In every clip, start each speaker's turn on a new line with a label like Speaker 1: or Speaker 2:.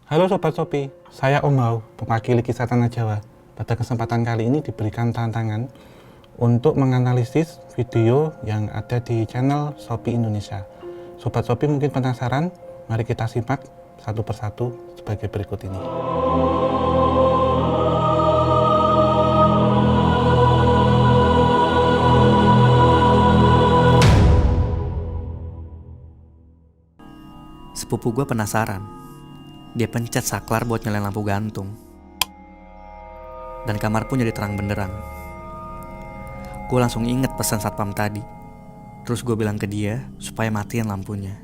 Speaker 1: Halo Sobat Shopee, saya Om Hao, mewakili Kisah Tanah Jawa. Pada kesempatan kali ini diberikan tantangan untuk menganalisis video yang ada di channel Shopee Indonesia. Sobat Shopee mungkin penasaran? Mari kita simak satu persatu sebagai berikut ini.
Speaker 2: Sepupu gue penasaran. Dia pencet saklar buat nyalain lampu gantung. Dan kamar pun jadi terang benderang. Gue langsung inget pesan satpam tadi. Terus gue bilang ke dia supaya matiin lampunya.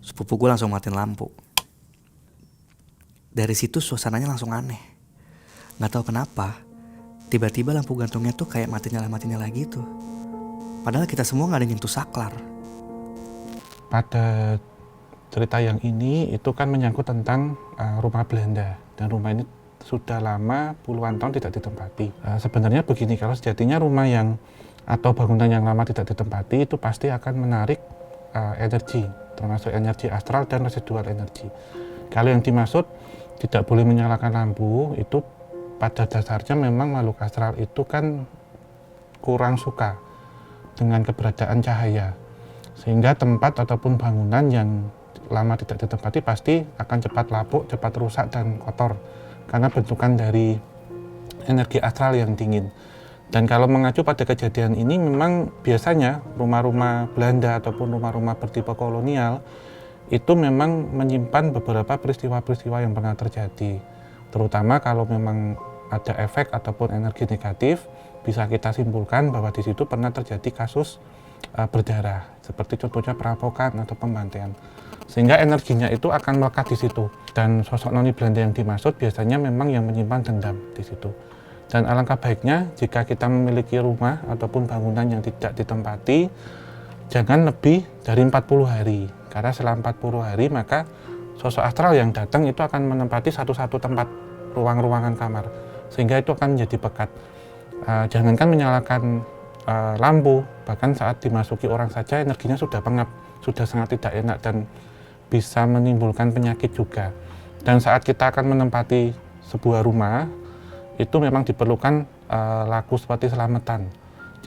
Speaker 2: Sepupu gue langsung matiin lampu. Dari situ suasananya langsung aneh. Gak tahu kenapa, tiba-tiba lampu gantungnya tuh kayak mati-nyala lagi tuh. Padahal kita semua gak ada nyentuh saklar.
Speaker 1: Pada cerita yang ini itu kan menyangkut tentang rumah Belanda, dan rumah ini sudah lama puluhan tahun tidak ditempati. Sebenarnya begini, kalau sejatinya rumah yang atau bangunan yang lama tidak ditempati itu pasti akan menarik energi, termasuk energi astral dan residual energi. Kalau yang dimaksud tidak boleh menyalakan lampu, itu pada dasarnya memang makhluk astral itu kan kurang suka dengan keberadaan cahaya, sehingga tempat ataupun bangunan yang lama tidak ditempati pasti akan cepat lapuk, cepat rusak dan kotor karena bentukan dari energi astral yang dingin. Dan kalau mengacu pada kejadian ini, memang biasanya rumah-rumah Belanda ataupun rumah-rumah bertipe kolonial itu memang menyimpan beberapa peristiwa-peristiwa yang pernah terjadi, terutama kalau memang ada efek ataupun energi negatif, bisa kita simpulkan bahwa di situ pernah terjadi kasus berdarah, seperti contohnya perampokan atau pembantaian, sehingga energinya itu akan melekat di situ. Dan sosok noni Belanda yang dimaksud biasanya memang yang menyimpan dendam di situ. Dan alangkah baiknya jika kita memiliki rumah ataupun bangunan yang tidak ditempati, jangan lebih dari 40 hari, karena setelah 40 hari maka sosok astral yang datang itu akan menempati satu-satu tempat ruang-ruangan kamar, sehingga itu akan menjadi pekat. Jangankan menyalakan lampu, bahkan saat dimasuki orang saja energinya sudah pengap, sudah sangat tidak enak dan bisa menimbulkan penyakit juga. Dan saat kita akan menempati sebuah rumah, itu memang diperlukan laku seperti selamatan.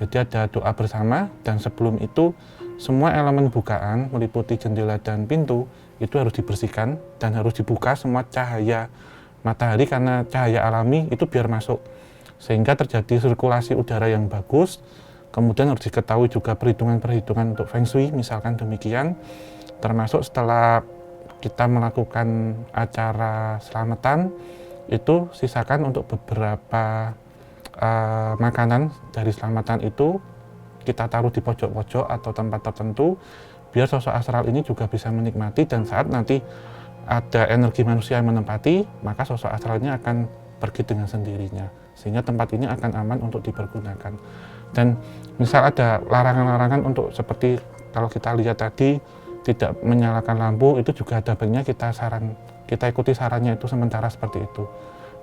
Speaker 1: Jadi ada doa bersama, dan sebelum itu semua elemen bukaan meliputi jendela dan pintu itu harus dibersihkan dan harus dibuka semua cahaya matahari, karena cahaya alami itu biar masuk, sehingga terjadi sirkulasi udara yang bagus. Kemudian harus diketahui juga perhitungan-perhitungan untuk Feng Shui, misalkan demikian. Termasuk setelah kita melakukan acara selamatan, itu sisakan untuk beberapa makanan dari selamatan itu kita taruh di pojok-pojok atau tempat tertentu, biar sosok astral ini juga bisa menikmati, dan saat nanti ada energi manusia yang menempati, maka sosok astralnya akan pergi dengan sendirinya, sehingga tempat ini akan aman untuk dipergunakan. Dan misal ada larangan-larangan untuk seperti kalau kita lihat tadi tidak menyalakan lampu, itu juga ada baiknya kita ikuti sarannya itu sementara seperti itu.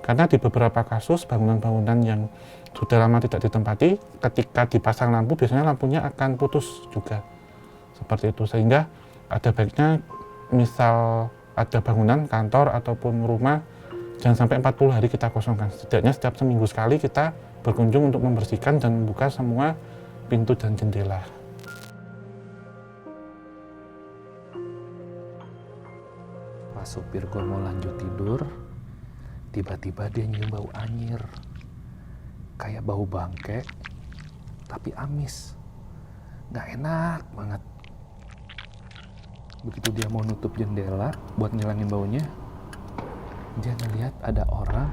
Speaker 1: Karena di beberapa kasus bangunan-bangunan yang sudah lama tidak ditempati, ketika dipasang lampu biasanya lampunya akan putus juga seperti itu, sehingga ada baiknya misal ada bangunan kantor ataupun rumah, jangan sampai 40 hari kita kosongkan. Setidaknya setiap seminggu sekali kita berkunjung untuk membersihkan dan membuka semua pintu dan jendela.
Speaker 3: Pas supir gue mau lanjut tidur, tiba-tiba dia nyium bau anyir. Kayak bau bangke, tapi amis. Gak enak banget. Begitu dia mau nutup jendela buat ngilangin baunya, dia ngeliat ada orang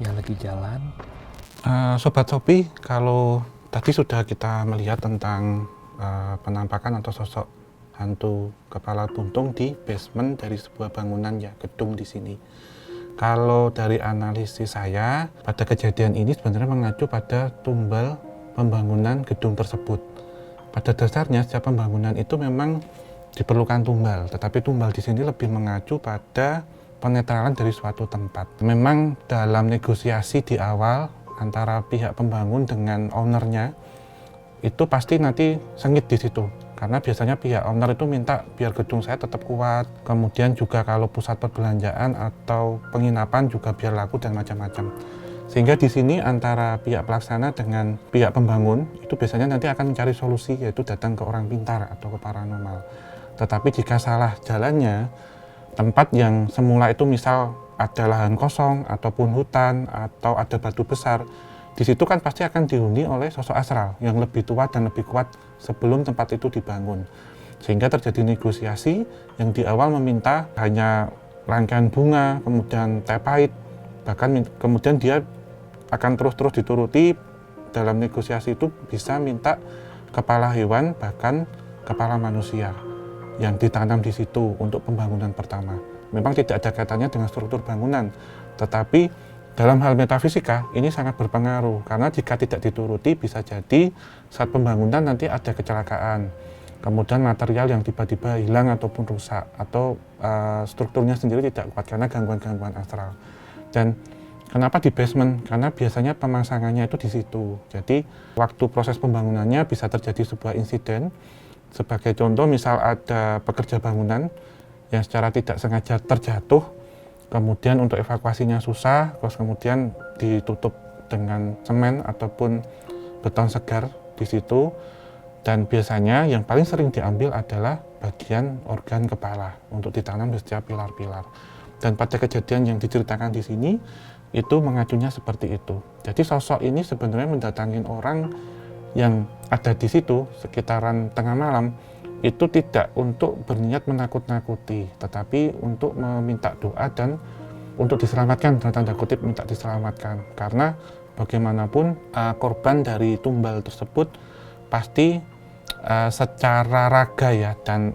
Speaker 3: yang lagi jalan.
Speaker 1: Sobat Shopee, kalau tadi sudah kita melihat tentang penampakan atau sosok hantu kepala buntung di basement dari sebuah bangunan ya, gedung di sini. Kalau dari analisis saya, pada kejadian ini sebenarnya mengacu pada tumbal pembangunan gedung tersebut. Pada dasarnya setiap pembangunan itu memang diperlukan tumbal, tetapi tumbal di sini lebih mengacu pada penetralan dari suatu tempat. Memang dalam negosiasi di awal antara pihak pembangun dengan ownernya, itu pasti nanti sengit di situ. Karena biasanya pihak owner itu minta biar gedung saya tetap kuat, kemudian juga kalau pusat perbelanjaan atau penginapan juga biar laku dan macam-macam. Sehingga di sini antara pihak pelaksana dengan pihak pembangun itu biasanya nanti akan mencari solusi, yaitu datang ke orang pintar atau ke paranormal. Tetapi jika salah jalannya, tempat yang semula itu misal ada lahan kosong ataupun hutan atau ada batu besar, di situ kan pasti akan dihuni oleh sosok astral yang lebih tua dan lebih kuat sebelum tempat itu dibangun. Sehingga terjadi negosiasi yang di awal meminta hanya rangkaian bunga, kemudian teh pahit, bahkan kemudian dia akan terus-terus dituruti dalam negosiasi itu bisa minta kepala hewan, bahkan kepala manusia yang ditanam di situ untuk pembangunan pertama. Memang tidak ada kaitannya dengan struktur bangunan, tetapi dalam hal metafisika ini sangat berpengaruh karena jika tidak dituruti bisa jadi saat pembangunan nanti ada kecelakaan, kemudian material yang tiba-tiba hilang ataupun rusak atau strukturnya sendiri tidak kuat karena gangguan-gangguan astral. Dan kenapa di basement? Karena biasanya pemasangannya itu di situ. Jadi waktu proses pembangunannya bisa terjadi sebuah insiden. Sebagai contoh misal ada pekerja bangunan yang secara tidak sengaja terjatuh, kemudian untuk evakuasinya susah, terus kemudian ditutup dengan semen ataupun beton segar di situ. Dan biasanya yang paling sering diambil adalah bagian organ kepala untuk ditanam di setiap pilar-pilar. Dan pada kejadian yang diceritakan di sini, itu mengacunya seperti itu. Jadi sosok ini sebenarnya mendatangin orang yang ada di situ sekitaran tengah malam, itu tidak untuk berniat menakut-nakuti, tetapi untuk meminta doa dan untuk diselamatkan, tanda kutip minta diselamatkan. Karena bagaimanapun korban dari tumbal tersebut pasti secara raga ya dan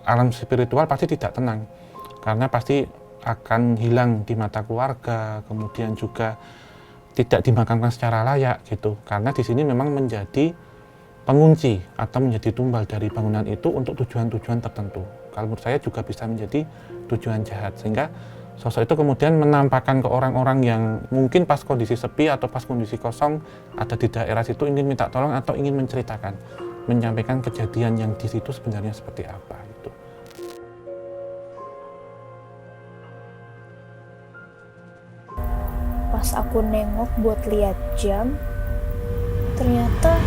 Speaker 1: alam spiritual pasti tidak tenang, karena pasti akan hilang di mata keluarga, kemudian juga tidak dimakamkan secara layak gitu. Karena di sini memang menjadi pengunci atau menjadi tumbal dari bangunan itu untuk tujuan-tujuan tertentu. Kalau menurut saya juga bisa menjadi tujuan jahat, sehingga sosok itu kemudian menampakkan ke orang-orang yang mungkin pas kondisi sepi atau pas kondisi kosong ada di daerah situ ingin minta tolong atau ingin menceritakan, menyampaikan kejadian yang di situ sebenarnya seperti apa gitu.
Speaker 4: Pas aku nengok buat lihat jam, ternyata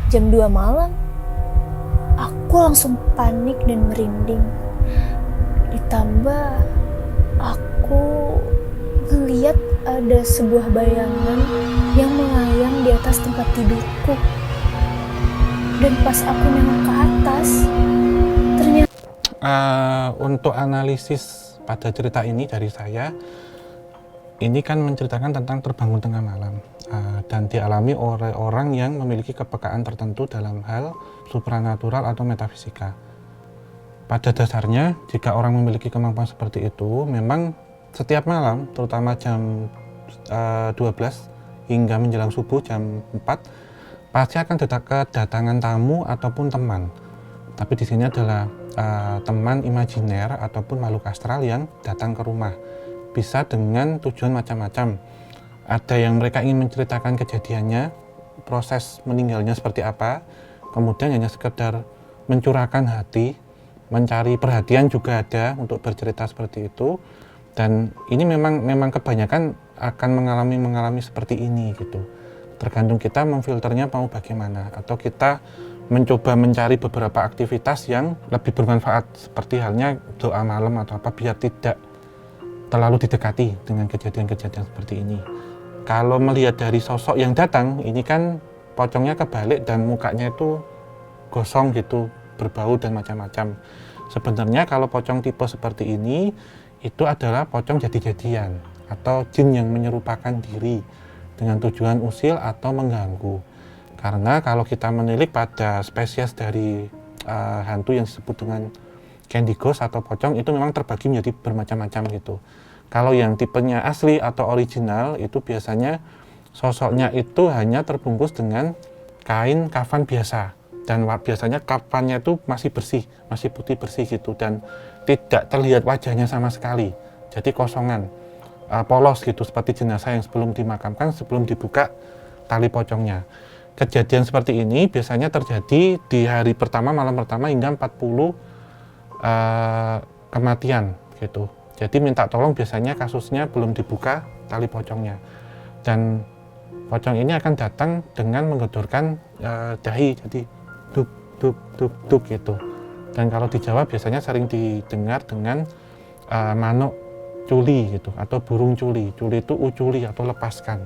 Speaker 4: jam 2 malam. Aku langsung panik dan merinding. Ditambah aku ngeliat ada sebuah bayangan yang melayang di atas tempat tidurku. Dan pas aku nengok ke atas, ternyata
Speaker 1: untuk analisis pada cerita ini dari saya, ini kan menceritakan tentang terbangun tengah malam dan dialami oleh orang yang memiliki kepekaan tertentu dalam hal supranatural atau metafisika. Pada dasarnya, jika orang memiliki kemampuan seperti itu, memang setiap malam, terutama jam 12 hingga menjelang subuh jam 4, pasti akan kedatangan tamu ataupun teman. Tapi di sini adalah teman imajiner ataupun makhluk astral yang datang ke rumah. Bisa dengan tujuan macam-macam. Ada yang mereka ingin menceritakan kejadiannya, proses meninggalnya seperti apa, kemudian hanya sekedar mencurahkan hati, mencari perhatian juga ada untuk bercerita seperti itu. Dan ini memang kebanyakan akan mengalami seperti ini gitu. Tergantung kita memfilternya mau bagaimana, atau kita mencoba mencari beberapa aktivitas yang lebih bermanfaat seperti halnya doa malam atau apa biar tidak terlalu didekati dengan kejadian-kejadian seperti ini. Kalau melihat dari sosok yang datang, ini kan pocongnya kebalik dan mukanya itu gosong gitu, berbau dan macam-macam. Sebenarnya kalau pocong tipe seperti ini, itu adalah pocong jadi-jadian atau jin yang menyerupakan diri dengan tujuan usil atau mengganggu. Karena kalau kita menilik pada spesies dari hantu yang disebut dengan candy ghost atau pocong, itu memang terbagi menjadi bermacam-macam gitu. Kalau yang tipenya asli atau original itu biasanya sosoknya itu hanya terbungkus dengan kain kafan biasa, dan biasanya kafannya itu masih bersih, masih putih bersih gitu, dan tidak terlihat wajahnya sama sekali, jadi kosongan, polos gitu seperti jenazah yang sebelum dimakamkan, sebelum dibuka tali pocongnya. kejadian seperti ini biasanya terjadi di hari pertama, malam pertama hingga 40 kematian gitu. Jadi minta tolong biasanya kasusnya belum dibuka tali pocongnya. Dan pocong ini akan datang dengan menggedorkan dahi, jadi duk duk duk duk gitu. Dan kalau di Jawa biasanya sering didengar dengan manuk culi gitu atau burung culi. Culi itu uculi atau lepaskan.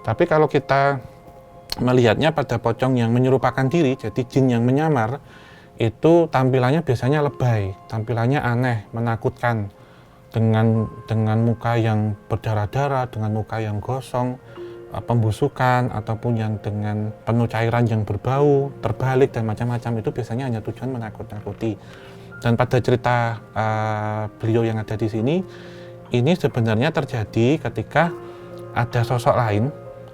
Speaker 1: Tapi kalau kita melihatnya pada pocong yang menyerupakan diri, jadi jin yang menyamar, itu tampilannya biasanya lebay, tampilannya aneh, menakutkan, dengan muka yang berdarah-darah, dengan muka yang gosong, pembusukan, ataupun yang dengan penuh cairan yang berbau, terbalik, dan macam-macam. Itu biasanya hanya tujuan menakut-nakuti. Dan pada cerita beliau yang ada di sini, ini sebenarnya terjadi ketika ada sosok lain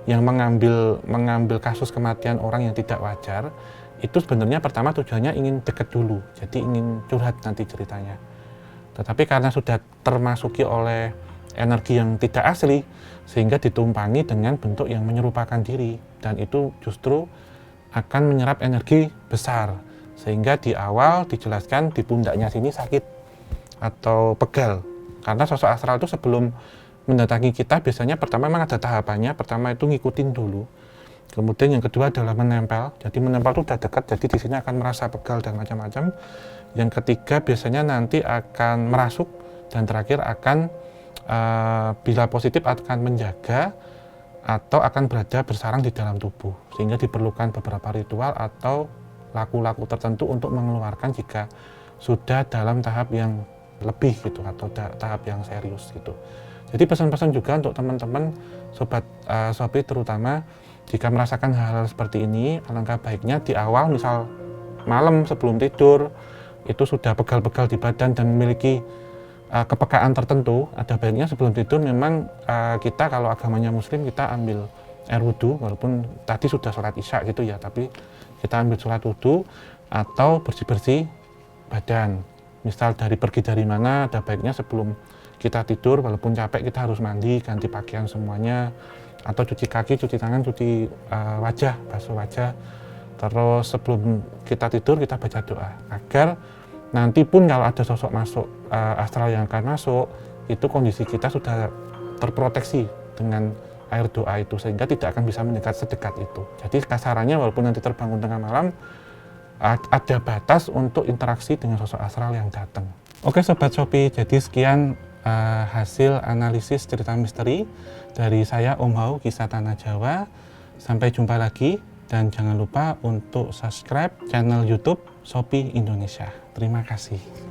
Speaker 1: yang mengambil kasus kematian orang yang tidak wajar. Itu sebenarnya pertama tujuannya ingin dekat dulu, jadi ingin curhat nanti ceritanya. Tetapi karena sudah termasuki oleh energi yang tidak asli, sehingga ditumpangi dengan bentuk yang menyerupakan diri, dan itu justru akan menyerap energi besar, sehingga di awal dijelaskan di pundaknya sini sakit atau pegal. Karena sosok astral itu sebelum mendatangi kita biasanya pertama memang ada tahapannya. Pertama itu ngikutin dulu, kemudian yang kedua adalah menempel. Jadi menempel itu udah dekat, jadi di sini akan merasa pegal dan macam-macam. Yang ketiga biasanya nanti akan merasuk, dan terakhir akan bila positif akan menjaga atau akan berada bersarang di dalam tubuh, sehingga diperlukan beberapa ritual atau laku-laku tertentu untuk mengeluarkan jika sudah dalam tahap yang lebih gitu, atau tahap yang serius gitu. Jadi pesan-pesan juga untuk teman-teman sobat Sobi, terutama jika merasakan hal-hal seperti ini, alangkah baiknya di awal, misal malam sebelum tidur itu sudah pegal-pegal di badan dan memiliki kepekaan tertentu, ada baiknya sebelum tidur memang kita, kalau agamanya muslim, kita ambil air wudhu, walaupun tadi sudah sholat isya gitu ya, tapi kita ambil sholat wudhu atau bersih-bersih badan. Misal pergi dari mana, ada baiknya sebelum kita tidur, walaupun capek, kita harus mandi, ganti pakaian semuanya, atau cuci kaki, cuci tangan, cuci wajah, basuh wajah. Terus sebelum kita tidur kita baca doa, agar nanti pun kalau ada sosok masuk, astral yang akan masuk, itu kondisi kita sudah terproteksi dengan air doa itu, sehingga tidak akan bisa mendekat sedekat itu. Jadi kasarannya, walaupun nanti terbangun tengah malam, ada batas untuk interaksi dengan sosok astral yang datang. Oke Sobat Sopi, jadi sekian hasil analisis cerita misteri dari saya Om Hau, Kisah Tanah Jawa. Sampai jumpa lagi, dan jangan lupa untuk subscribe channel YouTube Sopi Indonesia. Terima kasih.